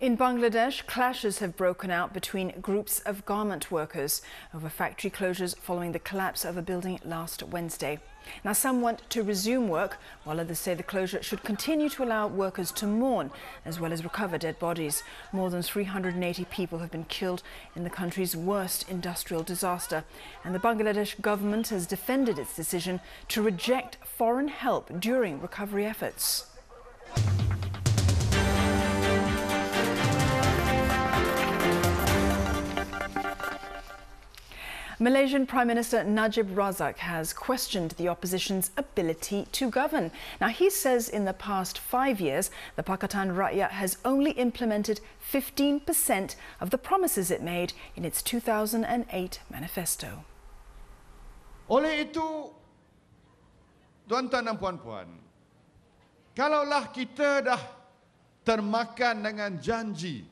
In Bangladesh, clashes have broken out between groups of garment workers over factory closures following the collapse of a building last Wednesday. Now, some want to resume work, while others say the closure should continue to allow workers to mourn, as well as recover dead bodies. More than 380 people have been killed in the country's worst industrial disaster. And the Bangladesh government has defended its decision to reject foreign help during recovery efforts. Malaysian Prime Minister Najib Razak has questioned the opposition's ability to govern. Now, he says in the past 5 years, the Pakatan Rakyat has only implemented 15% of the promises it made in its 2008 manifesto. Oleh itu, tuan-tuan dan puan-puan, kalaulah kita dah termakan dengan janji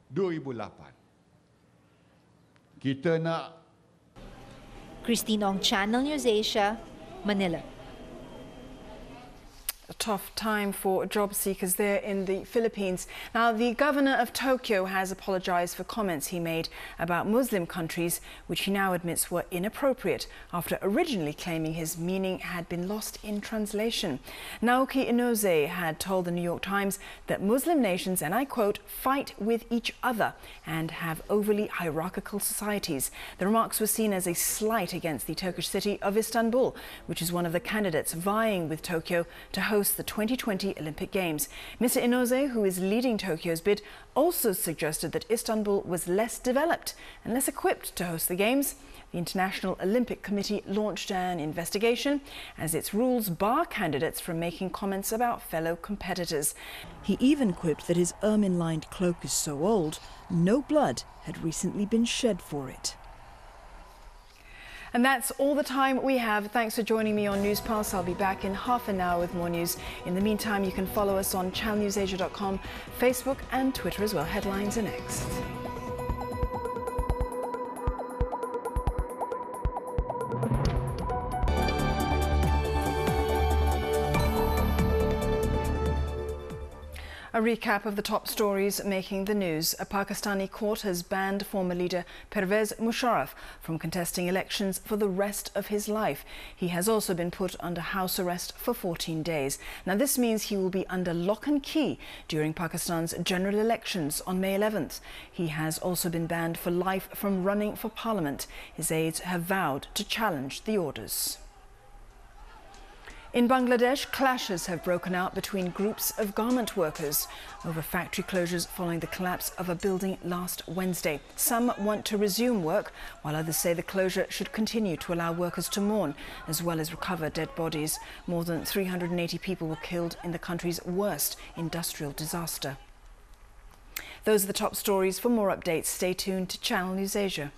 2008, kita nak Christine Ong, Channel News Asia, Manila. A tough time for job seekers there in the Philippines. Now, the governor of Tokyo has apologized for comments he made about Muslim countries, which he now admits were inappropriate after originally claiming his meaning had been lost in translation. Naoki Inoue had told the New York Times that Muslim nations, and I quote, fight with each other and have overly hierarchical societies. The remarks were seen as a slight against the Turkish city of Istanbul, which is one of the candidates vying with Tokyo to host the 2020 Olympic Games. Mr. Inoue, who is leading Tokyo's bid, also suggested that Istanbul was less developed and less equipped to host the Games. The International Olympic Committee launched an investigation as its rules bar candidates from making comments about fellow competitors. He even quipped that his ermine-lined cloak is so old, no blood had recently been shed for it. And that's all the time we have. Thanks for joining me on News Pulse. I'll be back in half an hour with more news. In the meantime, you can follow us on channelnewsasia.com, Facebook and Twitter as well. Headlines are next. A recap of the top stories making the news. A Pakistani court has banned former leader Pervez Musharraf from contesting elections for the rest of his life. He has also been put under house arrest for 14 days. Now, this means he will be under lock and key during Pakistan's general elections on May 11th. He has also been banned for life from running for parliament. His aides have vowed to challenge the orders. In Bangladesh, clashes have broken out between groups of garment workers over factory closures following the collapse of a building last Wednesday. Some want to resume work, while others say the closure should continue to allow workers to mourn, as well as recover dead bodies. More than 380 people were killed in the country's worst industrial disaster. Those are the top stories. For more updates, stay tuned to Channel News Asia.